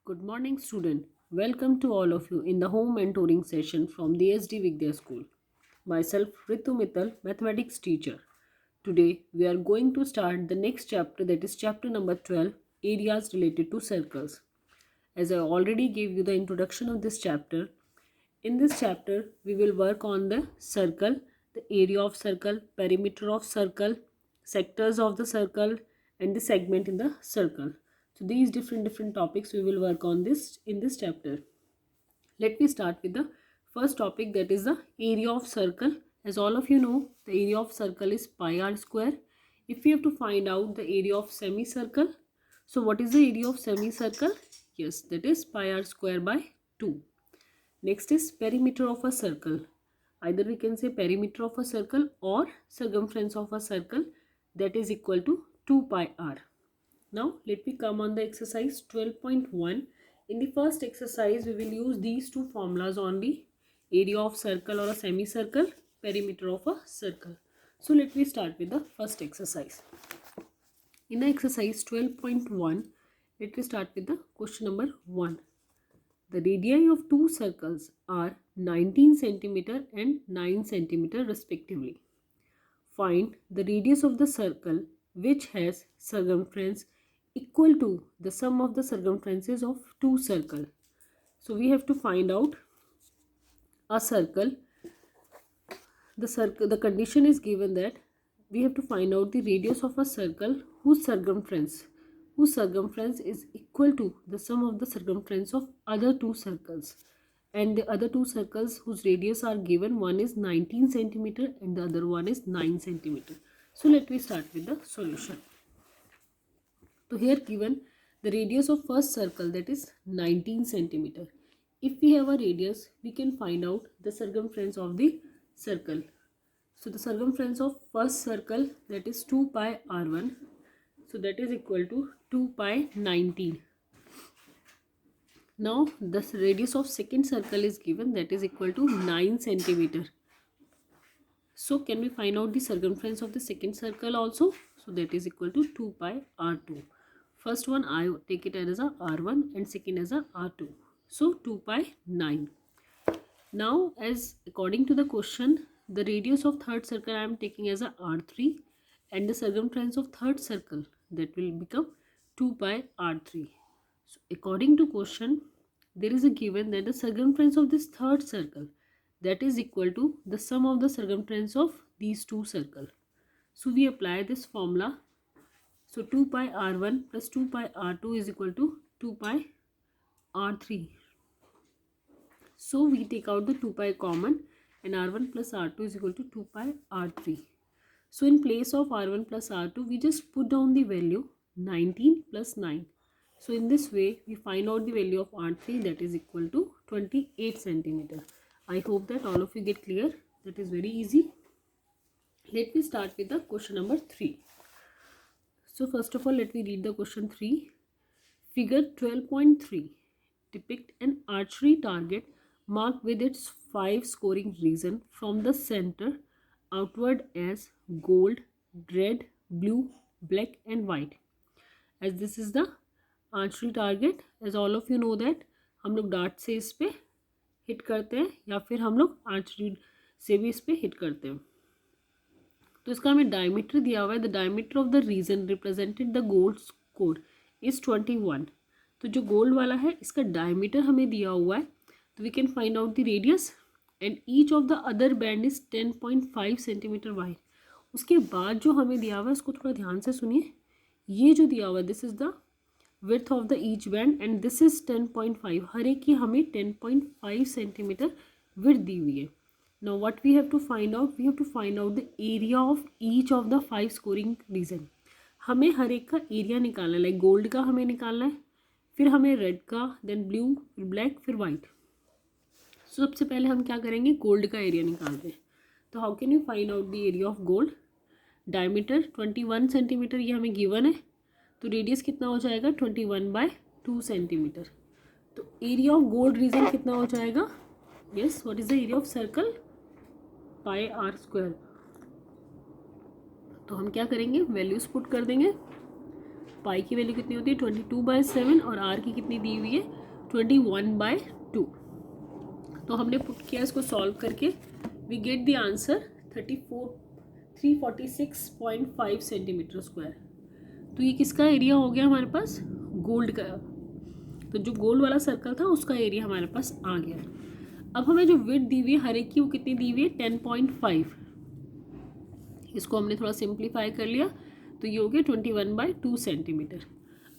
Good morning, student. Welcome to all of you in the home mentoring session from the SD Vidya School. Myself, Ritu Mittal, mathematics teacher. Today, we are going to start the next chapter, that is chapter number 12, areas related to circles. As I already gave you the introduction of this chapter, in this chapter, we will work on the circle, the area of circle, perimeter of circle, sectors of the circle, and the segment in the circle. So these different topics we will work on this in this chapter. Let me start with the first topic, that is the area of circle. As all of you know, the area of circle is pi r square. If we have to find out the area of semicircle, so what is the area of semicircle? Yes, that is pi r square by 2. Next is perimeter of a circle. Either we can say perimeter of a circle or circumference of a circle, that is equal to 2 pi r. Now let me come on the exercise 12.1. In the first exercise, we will use these two formulas only: area of circle or a semicircle, perimeter of a circle. So let me start with the first exercise. In the exercise 12.1, let me start with the question number 1. The radii of two circles are 19 cm and 9 cm respectively. Find the radius of the circle which has circumference equal to the sum of the circumferences of two circles. So we have to find out a circle. The condition is given that we have to find out the radius of a circle whose circumference is equal to the sum of the circumference of other two circles, and the other two circles whose radius are given, one is 19 cm and the other one is 9 cm. So let me start with the solution. So here given the radius of first circle, that is 19 cm. If we have a radius, we can find out the circumference of the circle. So the circumference of first circle, that is 2 pi r1. So that is equal to 2 pi 19. Now the radius of second circle is given, that is equal to 9 cm. So can we find out the circumference of the second circle also? So that is equal to 2 pi r2. First one I take it as a r1 and second as a r2. So 2 pi 9. Now as according to the question, the radius of third circle I am taking as a r3 and the circumference of third circle, that will become 2 pi r3. So according to question, there is a given that the circumference of this third circle, that is equal to the sum of the circumference of these two circles. So we apply this formula. So 2 pi r1 plus 2 pi r2 is equal to 2 pi r3. So we take out the 2 pi common and r1 plus r2 is equal to 2 pi r3. So in place of r1 plus r2, we just put down the value 19 plus 9. So in this way, we find out the value of r3, that is equal to 28 cm. I hope that all of you get clear. That is very easy. Let me start with the question number 3. So first of all, let me read the question 3. Figure 12.3 depict an archery target marked with its 5 scoring region from the center outward as gold, red, blue, black and white. As this is the archery target, as all of you know that हम लोग dart से इस पे hit करते हैं या फिर हम लोग आर्चरी से भी इस पे हिट करते हैं. तो इसका हमें डायमीटर दिया हुआ है. The diameter of the region represented the gold score is 21. तो जो गोल्ड वाला है इसका डायमीटर हमें दिया हुआ है. तो we can find out the radius and each of the other band is 10.5 centimetre wide. उसके बाद जो हमें दिया हुआ है उसको थोड़ा ध्यान से सुनिए. ये जो दिया हुआ है, this is the width of the each band and this is 10.5. हर एक की हमें 10.5 सेंटीमीटर विड्थ दी हुई है. Now what we have to find out? We have to find out the area of each of the 5 scoring region. हमें हर एक का area निकालना है. लाइक गोल्ड का हमें निकालना है, फिर हमें रेड का, देन ब्लू, फिर ब्लैक, फिर वाइट. सो सबसे पहले हम क्या करेंगे? गोल्ड का एरिया निकालते हैं. तो how can you find out the area of gold? Diameter 21 centimetre ये हमें गिवन है. तो रेडियस कितना हो जाएगा? 21/2 सेंटीमीटर. तो एरिया ऑफ गोल्ड रीजन कितना हो जाएगा? Yes, what is the area of circle? Pi are square. तो हम क्या करेंगे? वैल्यूज पुट कर देंगे. पाई की वैल्यू कितनी होती है 22/7 और आर की कितनी दी हुई है 21/2। तो हमने पुट किया इसको सॉल्व करके, we get the answer 346.5 centimetre square. तो ये किसका एरिया हो गया हमारे पास, गोल्ड का। तो जो गोल्ड वाला सर्कल था उसका एरिया हमारे पास आ गया। अब हमें जो विड्थ दी हुई है हर एक की वो कितनी दी हुई है 10.5। इसको हमने थोड़ा सिंप्लीफाई कर लिया तो ये हो गया 21/2 सेंटीमीटर।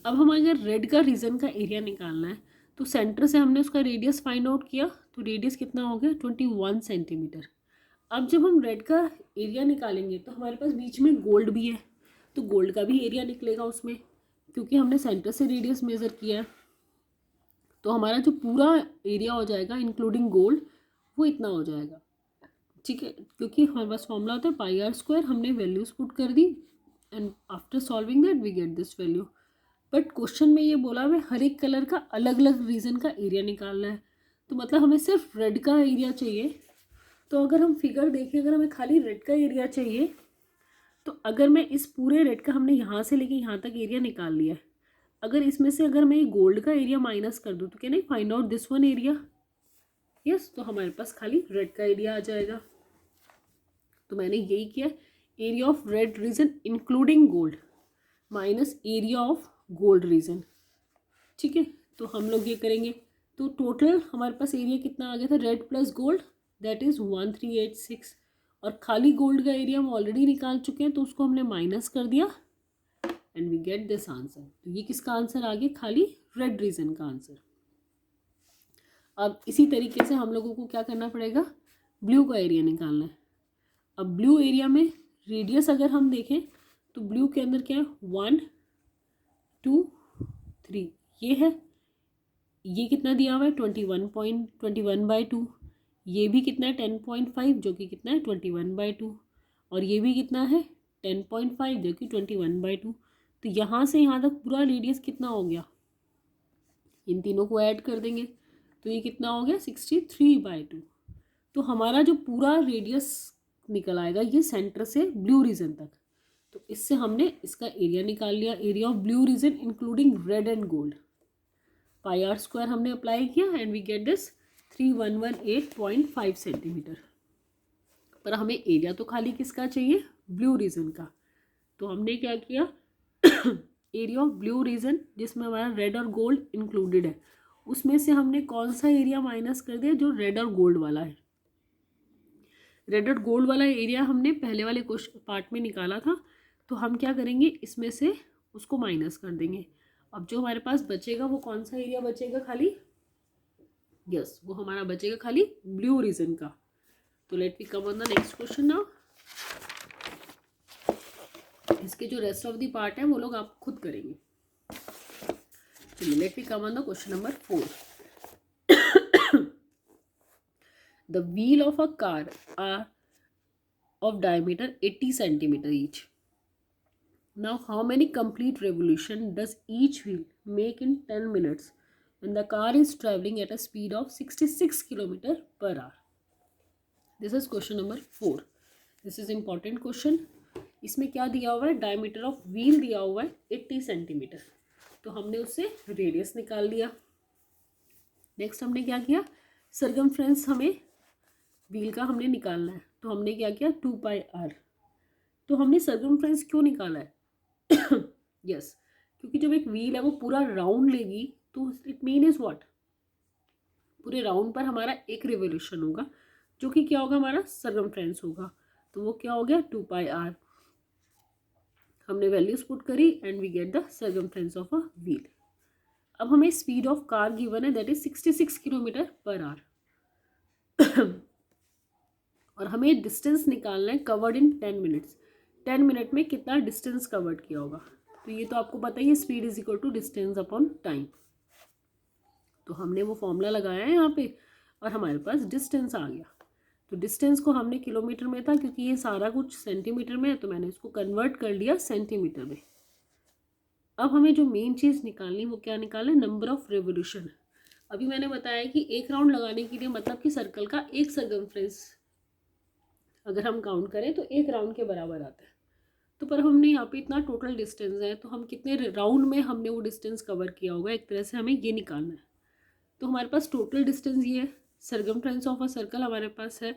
अब हम अगर रेड का रीजन का एरिया निकालना है तो सेंटर से हमने उसका रेडियस फाइंड आउट किया, तो रेडियस कितना हो गया 21 सेंटीमीटर। अब जब हम रेड का एरिया निकालेंगे तो हमारे पास बीच में गोल्ड भी है, तो गोल्ड का भी एरिया निकलेगा उसमें, क्योंकि हमने सेंटर से रेडियस मेज़र किया है। तो हमारा जो पूरा एरिया हो जाएगा इंक्लूडिंग गोल्ड वो इतना हो जाएगा, ठीक है, क्योंकि हमारे पास फॉर्मूला होता है पाई आर स्क्वायर। हमने वैल्यूज पुट कर दी and after solving that we get this value. But question में ये बोला हमें हर एक कलर का अलग अलग रीजन का एरिया निकालना है, तो मतलब हमें सिर्फ रेड का एरिया चाहिए। तो अगर हम फिगर देखें, अगर हमें खाली रेड का एरिया चाहिए तो अगर मैं इस पूरे रेड का हमने यहाँ से लेके यहाँ तक एरिया निकाल लिया है, अगर इसमें से अगर मैं ये गोल्ड का एरिया माइनस कर दूँ तो क्या नहीं find out this one area, yes, तो हमारे पास खाली रेड का एरिया आ जाएगा। तो मैंने यही किया, area of red region including gold minus area of gold reason, ठीक है। तो हम लोग ये करेंगे तो टोटल हमारे पास एरिया कितना आ गया था red plus gold, that is 1386, और खाली गोल्ड का एरिया हम ऑलरेडी निकाल चुके हैं तो उसको हमने माइनस कर दिया and we get this answer. तो ये किसका आंसर आ गया, खाली रेड रीजन का आंसर। अब इसी तरीके से हम लोगों को क्या करना पड़ेगा, ब्लू का एरिया निकालना है। अब ब्लू एरिया में रेडियस अगर हम देखें तो ब्लू के अंदर क्या है 1 2 3 ये है, ये कितना दिया हुआ है 21/2, ये भी कितना है 10.5 जो कि कितना है 21/2, और ये भी कितना है 10.5 जो कि 21/2। तो यहाँ से यहाँ तक पूरा रेडियस कितना हो गया, इन तीनों को ऐड कर देंगे तो ये कितना हो गया 63/2। तो हमारा जो पूरा रेडियस निकल आएगा ये सेंटर से ब्लू रीजन तक। तो इससे हमने इसका एरिया निकाल लिया, area of blue region including red and gold. Pi are square हमने अप्लाई किया and we get this 3118.5 centimetre. पर हमें एरिया तो खाली किसका चाहिए, ब्लू रीजन का। तो हमने क्या किया एरिया ऑफ ब्लू रीजन जिसमें हमारा रेड और गोल्ड इंक्लूडेड है, उसमें से हमने कौन सा एरिया माइनस कर दिया, जो रेड और गोल्ड वाला है। रेड और गोल्ड वाला एरिया हमने पहले वाले क्वेश्चन पार्ट में निकाला था, तो हम क्या करेंगे इसमें से उसको माइनस कर देंगे। अब जो हमारे पास बचेगा वो कौन सा एरिया बचेगा खाली, यस, वो हमारा बचेगा खाली ब्लू रीजन का। तो let me come on the next question now. इसके जो रेस्ट ऑफ द पार्ट है वो लोग आप खुद करेंगे। चलिए let me come on the question number 4। The wheel of a car are of diameter 80 centimeter each. Now, how many complete revolution does each wheel make in 10 minutes when the car is traveling at a speed of 66 km per hour? This is question number 4. This is important question. इसमें क्या दिया हुआ है, diameter of wheel दिया हुआ है 80 centimetre, तो हमने उससे रेडियस निकाल लिया। नेक्स्ट हमने क्या किया, सरकमफ्रेंस हमें व्हील का हमने निकालना है, तो हमने क्या किया 2πr। तो हमने सरकमफ्रेंस क्यों निकाला है यस, क्योंकि जब एक व्हील है वो पूरा राउंड लेगी तो इट मीन इज व्हाट, पूरे राउंड पर हमारा एक रिवोल्यूशन होगा जो कि क्या होगा, हमारा सरकमफ्रेंस होगा। तो वो क्या हो गया 2πr। हमने वैल्यूज पुट करी and we get the circumference of a wheel. अब हमें स्पीड ऑफ कार गिवन है that is 66 km per hour और हमें डिस्टेंस निकालना है कवर्ड इन 10 मिनट्स। 10 मिनट में कितना डिस्टेंस कवर्ड किया होगा, तो ये तो आपको पता ही है, speed is equal to distance upon time. तो हमने वो फॉर्मूला लगाया है यहाँ पे और हमारे पास डिस्टेंस आ गया। तो डिस्टेंस को हमने किलोमीटर में था, क्योंकि ये सारा कुछ सेंटीमीटर में है तो मैंने इसको कन्वर्ट कर लिया सेंटीमीटर में। अब हमें जो मेन चीज़ निकालनी वो क्या निकालना है, नंबर ऑफ रेवोल्यूशन। अभी मैंने बताया कि एक राउंड लगाने के लिए मतलब कि सर्कल का एक सरकमफ्रेंस अगर हम काउंट करें तो एक राउंड के बराबर आता है। तो पर हमने यहाँ पे इतना टोटल डिस्टेंस है, तो हम कितने राउंड में हमने वो डिस्टेंस कवर किया होगा, एक तरह से हमें ये निकालना है। तो हमारे पास टोटल डिस्टेंस ये है, सरकमफ्रेंस ऑफ अ सर्कल हमारे पास है,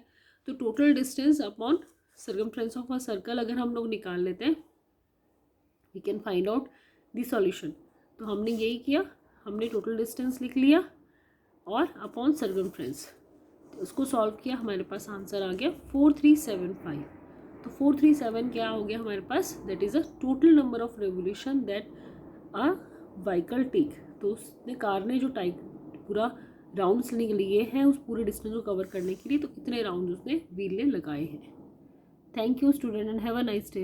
तो total distance upon circumference of a circle अगर हम लोग निकाल लेते हैं, we can find out the solution. तो हमने यही किया, हमने टोटल डिस्टेंस लिख लिया और अपॉन सरकमफ्रेंस, तो उसको सॉल्व किया, हमारे पास आंसर आ गया 4375। तो 437 क्या हो गया हमारे पास, that is a total number of revolution that a vehicle take. तो उसने कार ने जो टाइप पूरा राउंड्स लिए हैं उस पूरे डिस्टेंस को कवर करने के लिए, तो कितने राउंड उसने व्हील ने लगाए हैं। Thank you student and have a nice day.